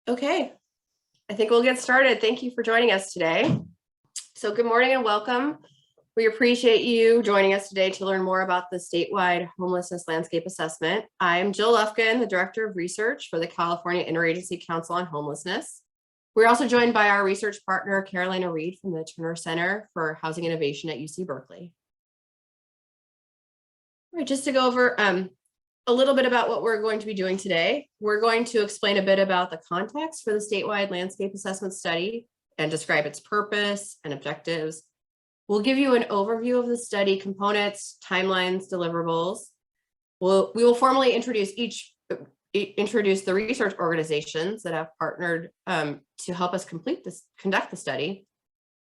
Okay, I think we'll get started. Thank you for joining us today. So good morning and welcome. We appreciate you joining us today to learn more about the statewide homelessness landscape assessment. I'm Jill Lufkin, the Director of Research for the California Interagency Council on Homelessness. We're also joined by our research partner, Carolina Reed from the Turner Center for Housing Innovation at UC Berkeley. All right, just to go over a little bit about what we're going to be doing today. We're going to explain a bit about the context for the statewide landscape assessment study and describe its purpose and objectives. We'll give you an overview of the study components, timelines, deliverables. We will formally introduce the research organizations that have partnered to help us conduct the study.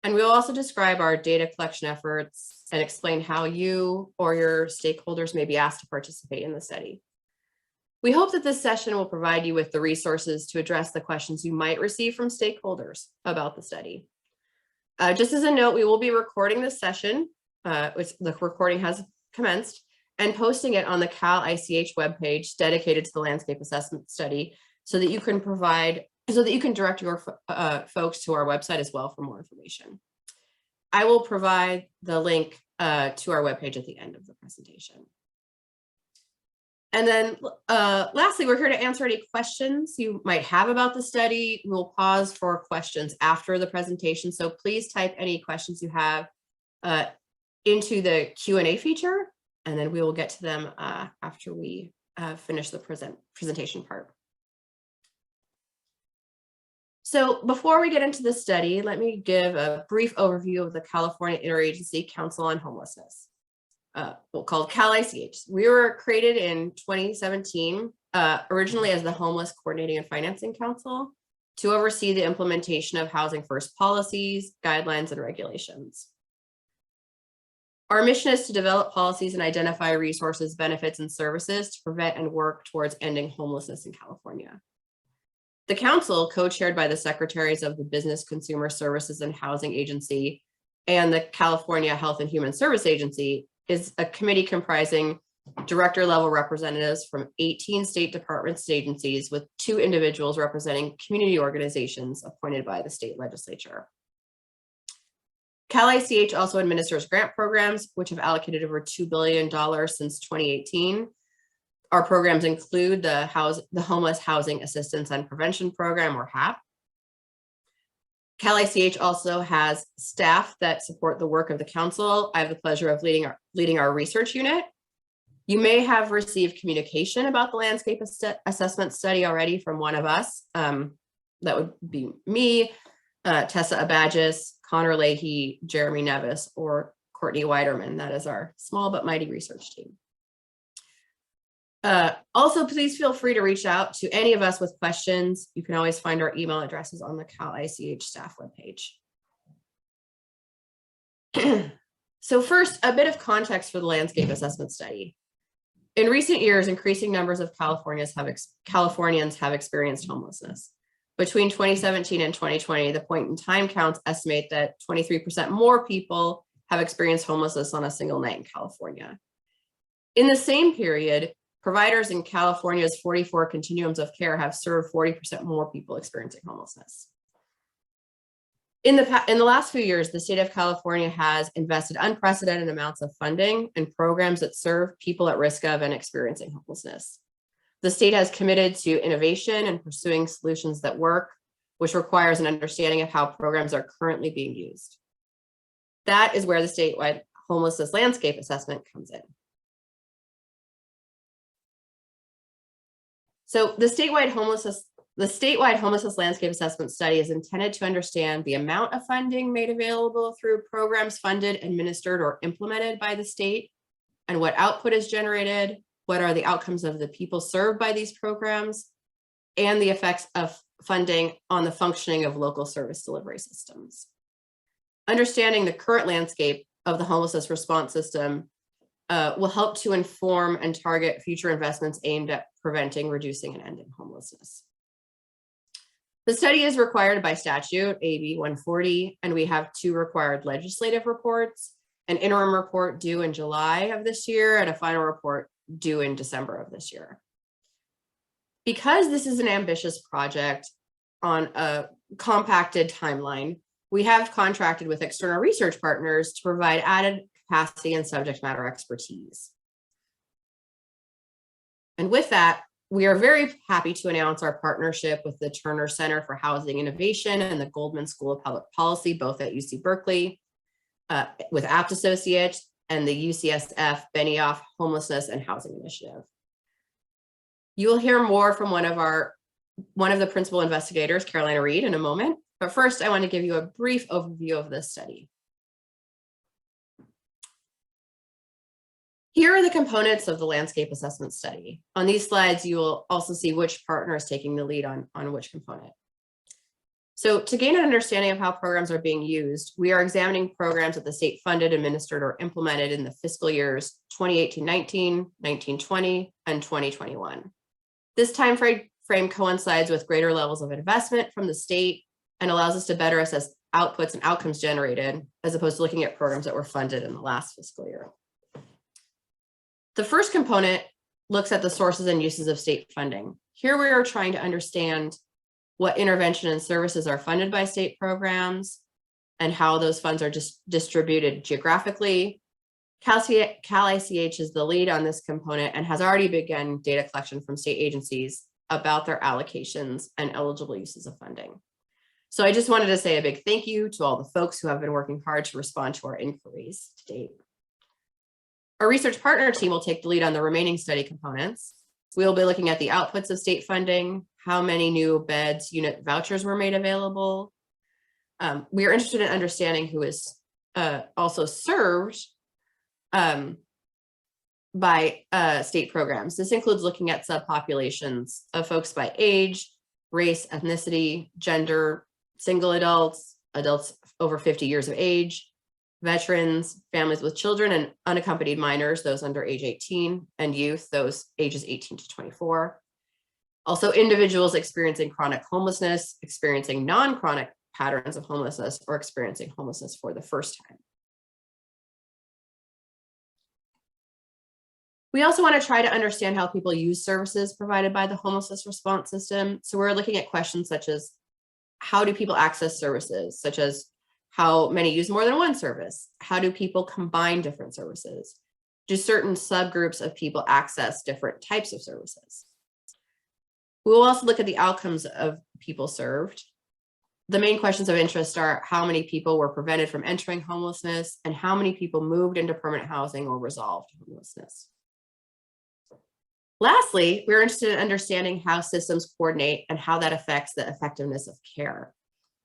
And we'll also describe our data collection efforts and explain how you or your stakeholders may be asked to participate in the study. We hope that this session will provide you with the resources to address the questions you might receive from stakeholders about the study. Just as a note, we will be recording this session, which the recording has commenced, and posting it on the Cal ICH webpage dedicated to the landscape assessment study so that you can direct your folks to our website as well for more information. I will provide the link to our webpage at the end of the presentation. And then lastly, we're here to answer any questions you might have about the study. We'll pause for questions after the presentation. So please type any questions you have into the Q&A feature, and then we will get to them after we finish the presentation part. So before we get into the study, let me give a brief overview of the California Interagency Council on Homelessness, called Cal ICH. We were created in 2017, originally as the Homeless Coordinating and Financing Council, to oversee the implementation of housing first policies, guidelines, and regulations. Our mission is to develop policies and identify resources, benefits, and services to prevent and work towards ending homelessness in California. The council, co-chaired by the secretaries of the Business Consumer Services and Housing Agency and the California Health and Human Service Agency, is a committee comprising director level representatives from 18 state departments and agencies, with 2 individuals representing community organizations appointed by the state legislature. Cal ICH also administers grant programs, which have allocated over $2 billion since 2018. Our programs include the Homeless Housing Assistance and Prevention Program, or HAP. Cal ICH also has staff that support the work of the council. I have the pleasure of leading our research unit. You may have received communication about the landscape assessment study already from one of us. That would be me, Tessa Abadgis, Connor Leahy, Jeremy Nevis, or Courtney Weiderman. That is our small but mighty research team. Also, please feel free to reach out to any of us with questions. You can always find our email addresses on the Cal ICH staff webpage. So first, a bit of context for the landscape assessment study. In recent years, increasing numbers of Californians have experienced homelessness. Between 2017 and 2020, the point in time counts estimate that 23% more people have experienced homelessness on a single night in California. In the same period, providers in California's 44 continuums of care have served 40% more people experiencing homelessness. In the last few years, the state of California has invested unprecedented amounts of funding in programs that serve people at risk of and experiencing homelessness. The state has committed to innovation and pursuing solutions that work, which requires an understanding of how programs are currently being used. That is where the statewide homelessness landscape assessment comes in. So the statewide homelessness landscape assessment study is intended to understand the amount of funding made available through programs funded, administered, or implemented by the state, and what output is generated, what are the outcomes of the people served by these programs, and the effects of funding on the functioning of local service delivery systems. Understanding the current landscape of the homelessness response system will help to inform and target future investments aimed at preventing, reducing, and ending homelessness. The study is required by statute, AB 140, and we have 2 required legislative reports, an interim report due in July of this year and a final report due in December of this year. Because this is an ambitious project, on a compacted timeline, we have contracted with external research partners to provide added capacity and subject matter expertise. And with that, we are very happy to announce our partnership with the Turner Center for Housing Innovation and the Goldman School of Public Policy, both at UC Berkeley, with Apt Associates and the UCSF Benioff Homelessness and Housing Initiative. You will hear more from one of the principal investigators, Carolina Reed, in a moment. But first, I want to give you a brief overview of this study. Here are the components of the landscape assessment study. On these slides, you will also see which partner is taking the lead on which component. So to gain an understanding of how programs are being used, we are examining programs that the state funded, administered, or implemented in the fiscal years 2018-19, 19-20, and 2021. This time frame coincides with greater levels of investment from the state and allows us to better assess outputs and outcomes generated, as opposed to looking at programs that were funded in the last fiscal year. The first component looks at the sources and uses of state funding. Here we are trying to understand what intervention and services are funded by state programs and how those funds are just distributed geographically. CalICH is the lead on this component and has already begun data collection from state agencies about their allocations and eligible uses of funding. So I just wanted to say a big thank you to all the folks who have been working hard to respond to our inquiries to date. Our research partner team will take the lead on the remaining study components. We'll be looking at the outputs of state funding, how many new beds, unit vouchers were made available. We are interested in understanding who is also served by state programs. This includes looking at subpopulations of folks by age, race, ethnicity, gender, single adults, adults over 50 years of age, veterans, families with children, and unaccompanied minors, those under age 18, and youth, those ages 18 to 24. Also, individuals experiencing chronic homelessness, experiencing non-chronic patterns of homelessness, or experiencing homelessness for the first time. We also want to try to understand how people use services provided by the homelessness response system. So we're looking at questions such as, how do people access services, such as how many use more than one service? How do people combine different services? Do certain subgroups of people access different types of services? We will also look at the outcomes of people served. The main questions of interest are how many people were prevented from entering homelessness and how many people moved into permanent housing or resolved homelessness. Lastly, we're interested in understanding how systems coordinate and how that affects the effectiveness of care.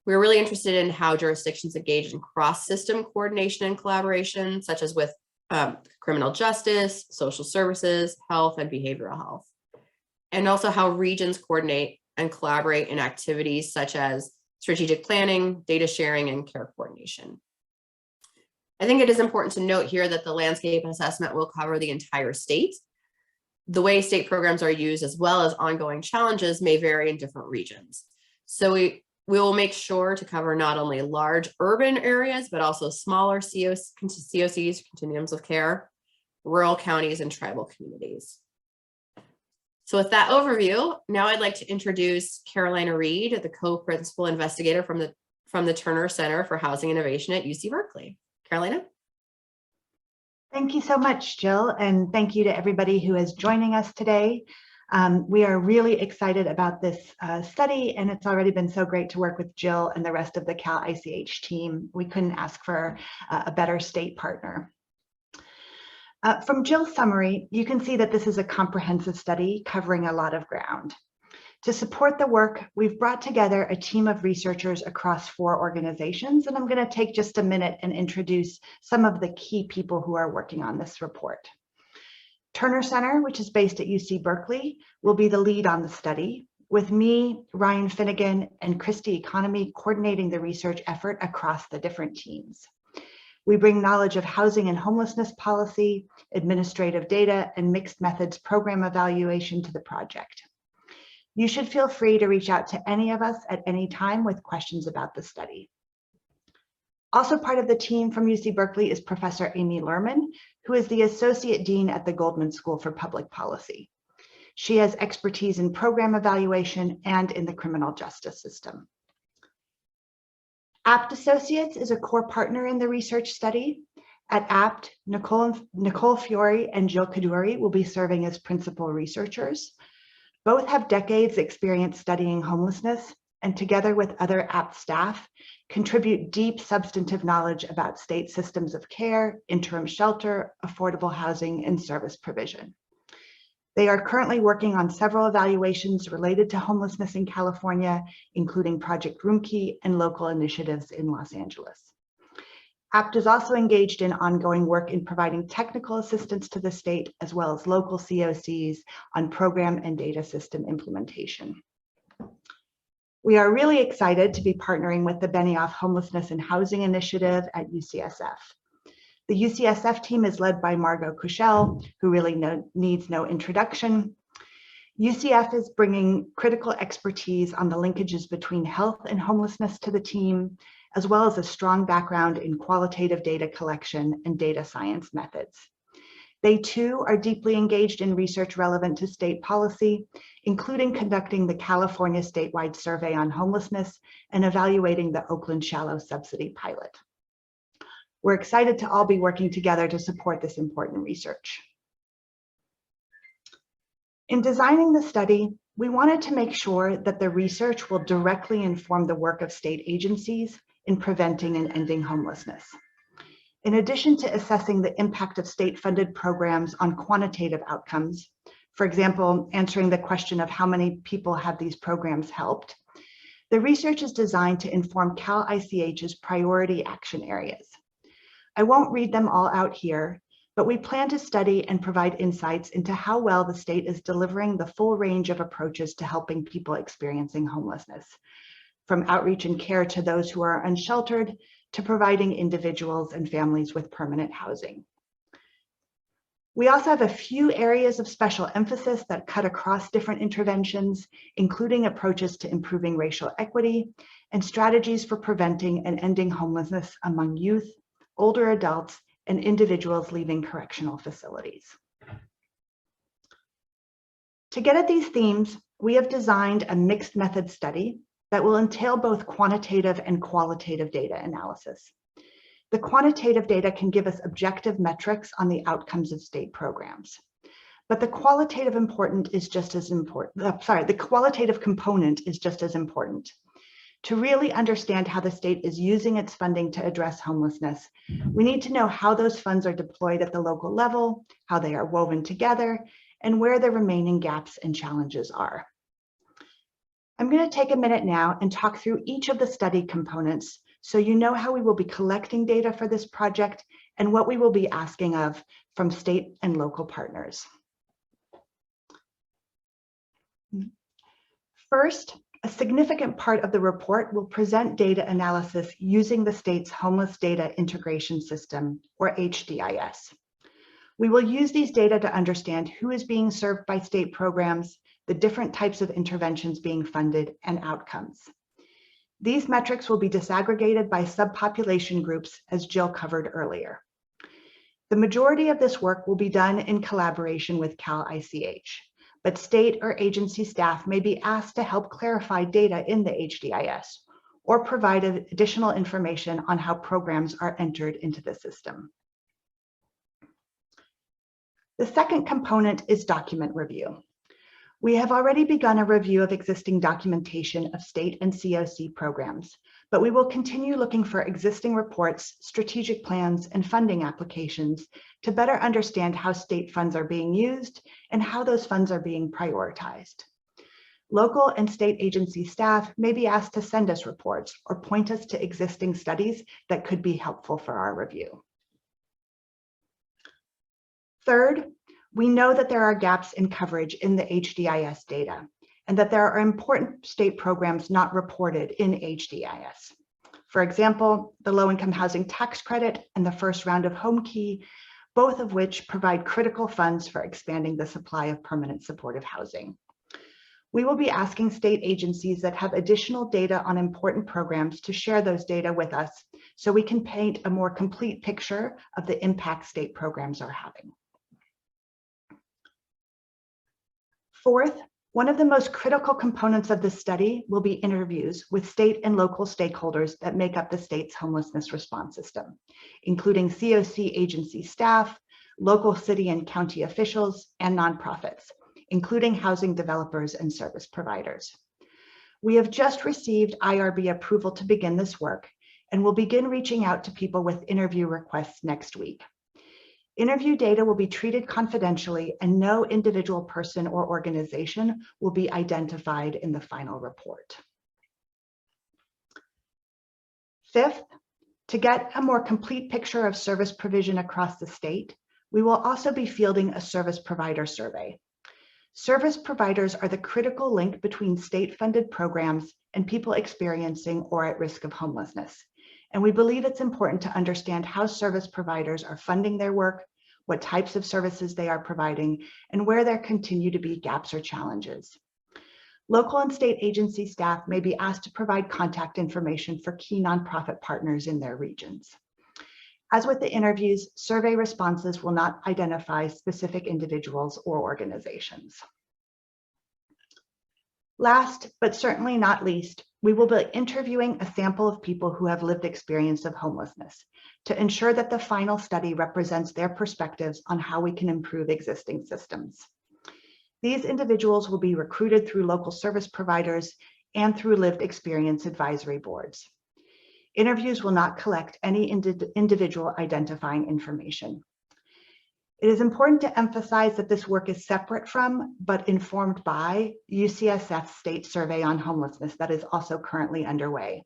We're really interested in how jurisdictions engage in cross-system coordination and collaboration, such as with criminal justice, social services, health, and behavioral health. And also how regions coordinate and collaborate in activities such as strategic planning, data sharing, and care coordination. I think it is important to note here that the landscape assessment will cover the entire state. The way state programs are used, as well as ongoing challenges, may vary in different regions. So we will make sure to cover not only large urban areas, but also smaller COCs, continuums of care, rural counties, and tribal communities. So with that overview, now I'd like to introduce Carolina Reed, the co-principal investigator from the Turner Center for Housing Innovation at UC Berkeley. Carolina? Thank you so much, Jill, and thank you to everybody who is joining us today. We are really excited about this study, and it's already been so great to work with Jill and the rest of the CalICH team. We couldn't ask for a better state partner. From Jill's summary, you can see that this is a comprehensive study covering a lot of ground. To support the work, we've brought together a team of researchers across 4 organizations, and I'm going to take just a minute and introduce some of the key people who are working on this report. Turner Center, which is based at UC Berkeley, will be the lead on the study, with me, Ryan Finnegan, and Christy Economy coordinating the research effort across the different teams. We bring knowledge of housing and homelessness policy, administrative data, and mixed methods program evaluation to the project. You should feel free to reach out to any of us at any time with questions about the study. Also part of the team from UC Berkeley is Professor Amy Lerman, who is the Associate Dean at the Goldman School for Public Policy. She has expertise in program evaluation and in the criminal justice system. APT Associates is a core partner in the research study. At APT, Nicole Fiore and Jill Kaduri will be serving as principal researchers. Both have decades experience studying homelessness, and together with other APT staff, contribute deep substantive knowledge about state systems of care, interim shelter, affordable housing, and service provision. They are currently working on several evaluations related to homelessness in California, including Project Roomkey and local initiatives in Los Angeles. APT is also engaged in ongoing work in providing technical assistance to the state, as well as local COCs on program and data system implementation. We are really excited to be partnering with the Benioff Homelessness and Housing Initiative at UCSF. The UCSF team is led by Margot Kushel, who really needs no introduction. UCF is bringing critical expertise on the linkages between health and homelessness to the team, as well as a strong background in qualitative data collection and data science methods. They too are deeply engaged in research relevant to state policy, including conducting the California statewide survey on homelessness and evaluating the Oakland Shallow Subsidy pilot. We're excited to all be working together to support this important research. In designing the study, we wanted to make sure that the research will directly inform the work of state agencies in preventing and ending homelessness. In addition to assessing the impact of state-funded programs on quantitative outcomes, for example, answering the question of how many people have these programs helped, the research is designed to inform Cal ICH's priority action areas. I won't read them all out here, but we plan to study and provide insights into how well the state is delivering the full range of approaches to helping people experiencing homelessness, from outreach and care to those who are unsheltered, to providing individuals and families with permanent housing. We also have a few areas of special emphasis that cut across different interventions, including approaches to improving racial equity and strategies for preventing and ending homelessness among youth, older adults, and individuals leaving correctional facilities. To get at these themes, we have designed a mixed method study that will entail both quantitative and qualitative data analysis. The quantitative data can give us objective metrics on the outcomes of state programs, but the qualitative component is just as important. To really understand how the state is using its funding to address homelessness, we need to know how those funds are deployed at the local level, how they are woven together, and where the remaining gaps and challenges are. I'm going to take a minute now and talk through each of the study components so you know how we will be collecting data for this project and what we will be asking of from state and local partners. First, a significant part of the report will present data analysis using the state's Homeless Data Integration System, or HDIS. We will use these data to understand who is being served by state programs, the different types of interventions being funded, and outcomes. These metrics will be disaggregated by subpopulation groups, as Jill covered earlier. The majority of this work will be done in collaboration with Cal ICH, but state or agency staff may be asked to help clarify data in the HDIS or provide additional information on how programs are entered into the system. The second component is document review. We have already begun a review of existing documentation of state and COC programs, but we will continue looking for existing reports, strategic plans, and funding applications to better understand how state funds are being used and how those funds are being prioritized. Local and state agency staff may be asked to send us reports or point us to existing studies that could be helpful for our review. Third, we know that there are gaps in coverage in the HDIS data and that there are important state programs not reported in HDIS. For example, the low-income housing tax credit and the first round of Homekey, both of which provide critical funds for expanding the supply of permanent supportive housing. We will be asking state agencies that have additional data on important programs to share those data with us so we can paint a more complete picture of the impact state programs are having. Fourth, one of the most critical components of this study will be interviews with state and local stakeholders that make up the state's homelessness response system, including COC agency staff, local city and county officials, and nonprofits, including housing developers and service providers. We have just received IRB approval to begin this work, and will begin reaching out to people with interview requests next week. Interview data will be treated confidentially, and no individual person or organization will be identified in the final report. Fifth, to get a more complete picture of service provision across the state, we will also be fielding a service provider survey. Service providers are the critical link between state-funded programs and people experiencing or at risk of homelessness. And we believe it's important to understand how service providers are funding their work, what types of services they are providing, and where there continue to be gaps or challenges. Local and state agency staff may be asked to provide contact information for key nonprofit partners in their regions. As with the interviews, survey responses will not identify specific individuals or organizations. Last, but certainly not least, we will be interviewing a sample of people who have lived experience of homelessness to ensure that the final study represents their perspectives on how we can improve existing systems. These individuals will be recruited through local service providers and through lived experience advisory boards. Interviews will not collect any individual identifying information. It is important to emphasize that this work is separate from, but informed by, UCSF's state survey on homelessness that is also currently underway.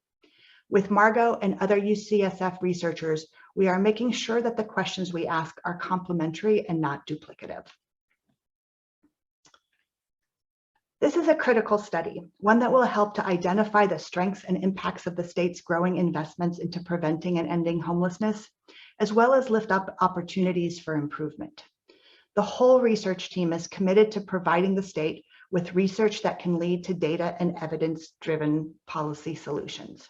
With Margot and other UCSF researchers, we are making sure that the questions we ask are complementary and not duplicative. This is a critical study, one that will help to identify the strengths and impacts of the state's growing investments into preventing and ending homelessness, as well as lift up opportunities for improvement. The whole research team is committed to providing the state with research that can lead to data and evidence-driven policy solutions.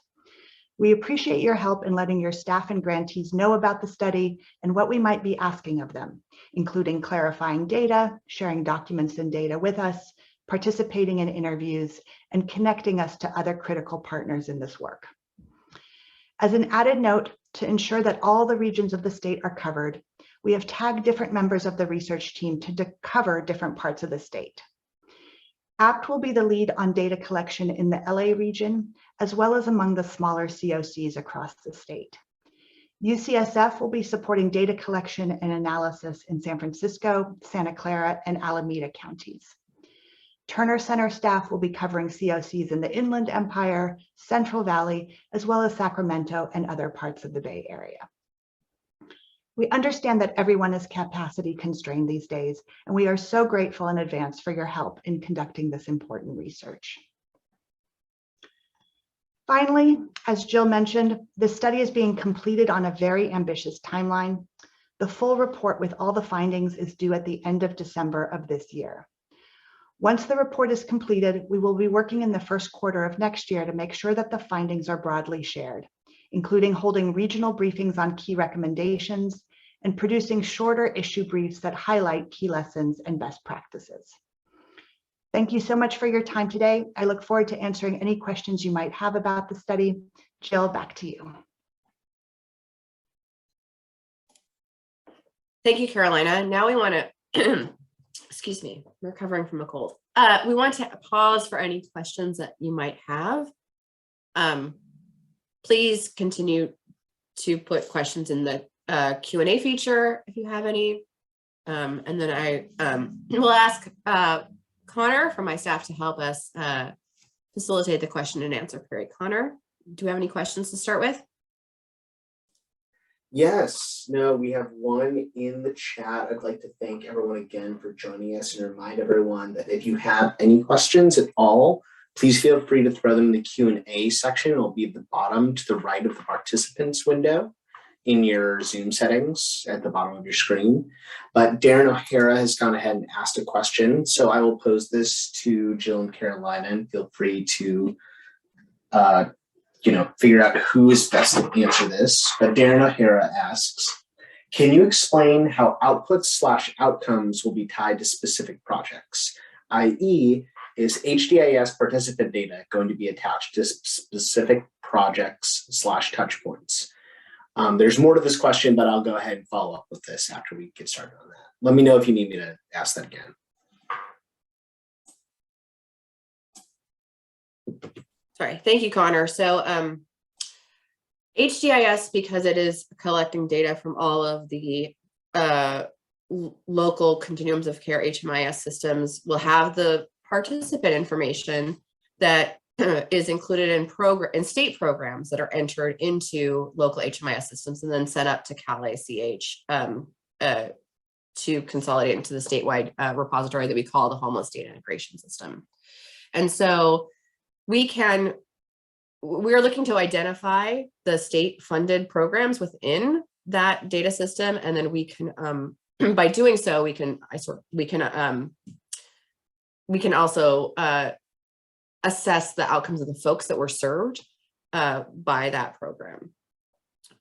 We appreciate your help in letting your staff and grantees know about the study and what we might be asking of them, including clarifying data, sharing documents and data with us, participating in interviews, and connecting us to other critical partners in this work. As an added note, to ensure that all the regions of the state are covered, we have tagged different members of the research team to cover different parts of the state. ACT will be the lead on data collection in the LA region, as well as among the smaller COCs across the state. UCSF will be supporting data collection and analysis in San Francisco, Santa Clara, and Alameda counties. Turner Center staff will be covering COCs in the Inland Empire, Central Valley, as well as Sacramento and other parts of the Bay Area. We understand that everyone is capacity constrained these days, and we are so grateful in advance for your help in conducting this important research. Finally, as Jill mentioned, this study is being completed on a very ambitious timeline. The full report with all the findings is due at the end of December of this year. Once the report is completed, we will be working in the first quarter of next year to make sure that the findings are broadly shared, including holding regional briefings on key recommendations and producing shorter issue briefs that highlight key lessons and best practices. Thank you so much for your time today. I look forward to answering any questions you might have about the study. Jill, back to you. Thank you, Carolina. Now we want to excuse me, I'm recovering from a cold. We want to pause for any questions that you might have. Please continue to put questions in the Q&A feature if you have any. And then I will ask Connor from my staff to help us facilitate the question and answer period. Connor, do we have any questions to start with? Yes, no, we have one in the chat. I'd like to thank everyone again for joining us and remind everyone that if you have any questions at all, please feel free to throw them in the Q&A section. It'll be at the bottom to the right of the participants window in your Zoom settings at the bottom of your screen. But Darren O'Hara has gone ahead and asked a question. So I will pose this to Jill and Carolina, and feel free to figure out who is best to answer this. But Darren O'Hara asks, can you explain how outputs/outcomes will be tied to specific projects? i.e., is HDIS participant data going to be attached to specific projects / touch points? There's more to this question, but I'll go ahead and follow up with this after we get started on that. Let me know if you need me to ask that again. Sorry, thank you, Connor. So HDIS, because it is collecting data from all of the local continuums of care HMIS systems, will have the participant information that is included in state programs that are entered into local HMIS systems and then set up to CalICH to consolidate into the statewide repository that we call the Homeless Data Integration System. And so we're looking to identify the state funded programs within that data system, and then we can by doing so we can also assess the outcomes of the folks that were served by that program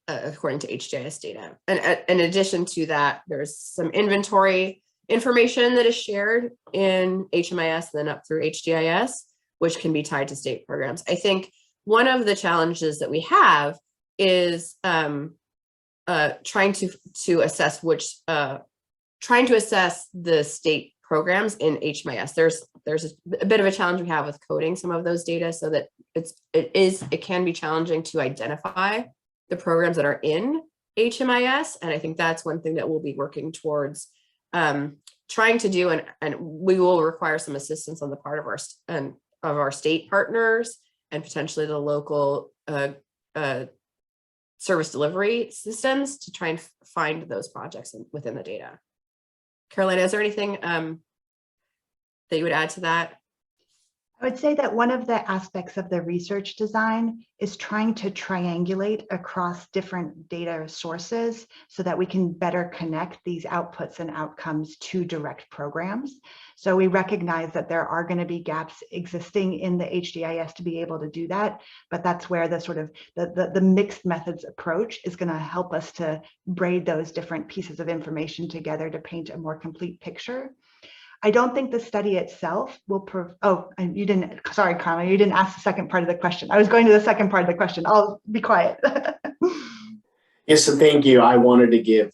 according to HDIS data. And in addition to that, there's some inventory information that is shared in HMIS and then up through HDIS, which can be tied to state programs. I think one of the challenges that we have is trying to assess the state programs in HMIS. There's a bit of a challenge we have with coding some of those data, so that it can be challenging to identify the programs that are in HMIS. And I think that's one thing that we'll be working towards trying to do, and we will require some assistance on the part of our state partners and potentially the local service delivery systems to try and find those projects within the data. Carolina, is there anything that you would add to that? I would say that one of the aspects of the research design is trying to triangulate across different data sources so that we can better connect these outputs and outcomes to direct programs. So we recognize that there are going to be gaps existing in the HDIS to be able to do that, but that's where the sort of the mixed methods approach is going to help us to braid those different pieces of information together to paint a more complete picture. I don't think the study itself will sorry, Connor, you didn't ask the second part of the question. I was going to the second part of the question. I'll be quiet. Yes, so thank you. I wanted to give,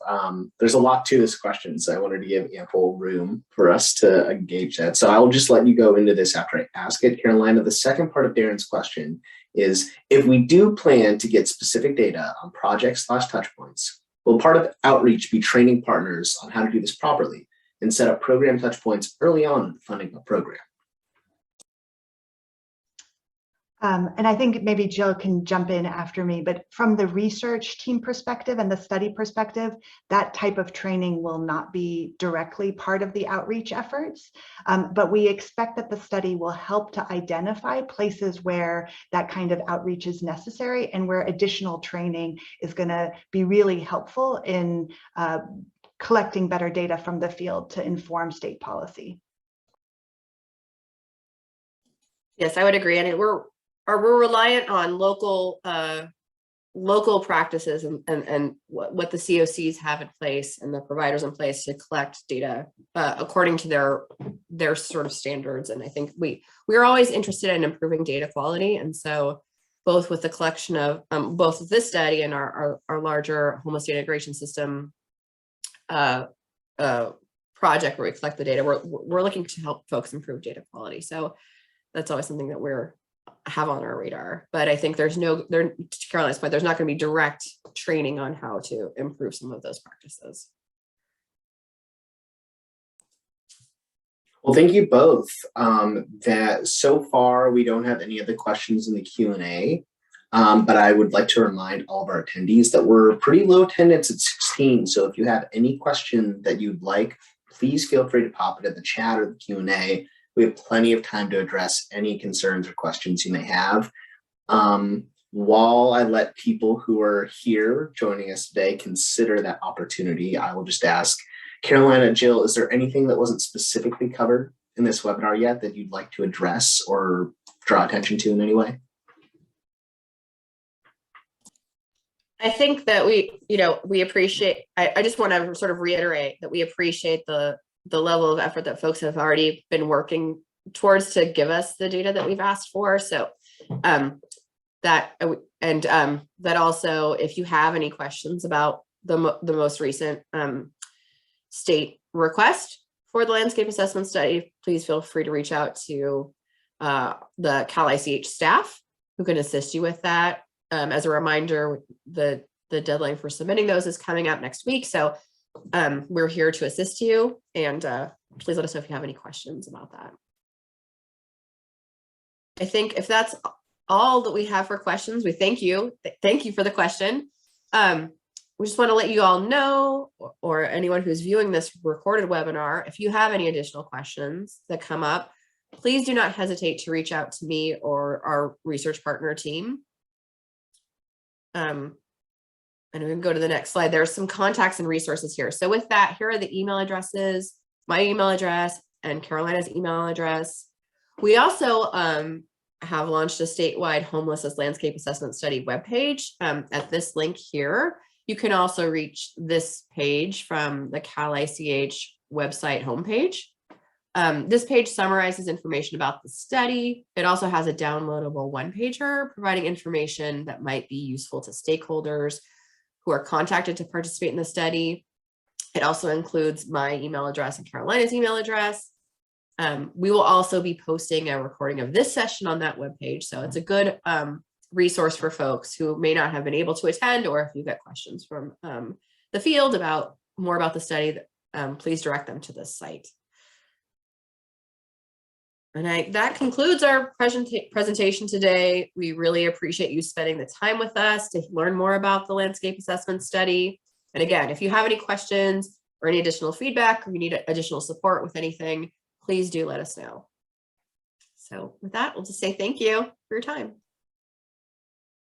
there's a lot to this question, so I wanted to give ample room for us to engage that. So I'll just let you go into this after I ask it. Carolina, the second part of Darren's question is, if we do plan to get specific data on projects / touch points, will part of outreach be training partners on how to do this properly and set up program touch points early on in the funding of a program? And I think maybe Jill can jump in after me, but from the research team perspective and the study perspective, that type of training will not be directly part of the outreach efforts. But we expect that the study will help to identify places where that kind of outreach is necessary and where additional training is going to be really helpful in collecting better data from the field to inform state policy. Yes, I would agree. And we're reliant on local practices and what the COCs have in place and the providers in place to collect data according to their sort of standards. And I think we're always interested in improving data quality. And so both with the collection of both of this study and our larger homeless data integration system project where we collect the data, we're looking to help folks improve data quality. So that's always something that have on our radar. But I think to Carolina's point, there's not going to be direct training on how to improve some of those practices. Well, thank you both. That so far we don't have any other questions in the Q&A, but I would like to remind all of our attendees that we're pretty low attendance at 16. So if you have any question that you'd like, please feel free to pop it in the chat or the Q&A. We have plenty of time to address any concerns or questions you may have. While I let people who are here joining us today consider that opportunity, I will just ask Carolina, Jill, is there anything that wasn't specifically covered in this webinar yet that you'd like to address or draw attention to in any way? I think that we appreciate, I just want to sort of reiterate that we appreciate the the level of effort that folks have already been working towards to give us the data that we've asked for. So that also, if you have any questions about the most recent state request for the landscape assessment study, please feel free to reach out to the Cal ICH staff who can assist you with that. As a reminder, the deadline for submitting those is coming up next week. So we're here to assist you, and please let us know if you have any questions about that. I think if that's all that we have for questions, we thank you. Thank you for the question. We just want to let you all know, or anyone who's viewing this recorded webinar, if you have any additional questions that come up, please do not hesitate to reach out to me or our research partner team. And we can go to the next slide. There's some contacts and resources here. So with that, here are the email addresses, my email address and Carolina's email address. We also have launched a statewide homelessness landscape assessment study webpage at this link here. You can also reach this page from the Cal ICH website homepage. This page summarizes information about the study. It also has a downloadable one-pager providing information that might be useful to stakeholders who are contacted to participate in the study. It also includes my email address and Carolina's email address. We will also be posting a recording of this session on that webpage. So it's a good resource for folks who may not have been able to attend, or if you get questions from the field about more about the study, please direct them to this site. And that concludes our presentation today. We really appreciate you spending the time with us to learn more about the landscape assessment study. And again, if you have any questions or any additional feedback, or you need additional support with anything, please do let us know. So with that, we'll just say thank you for your time.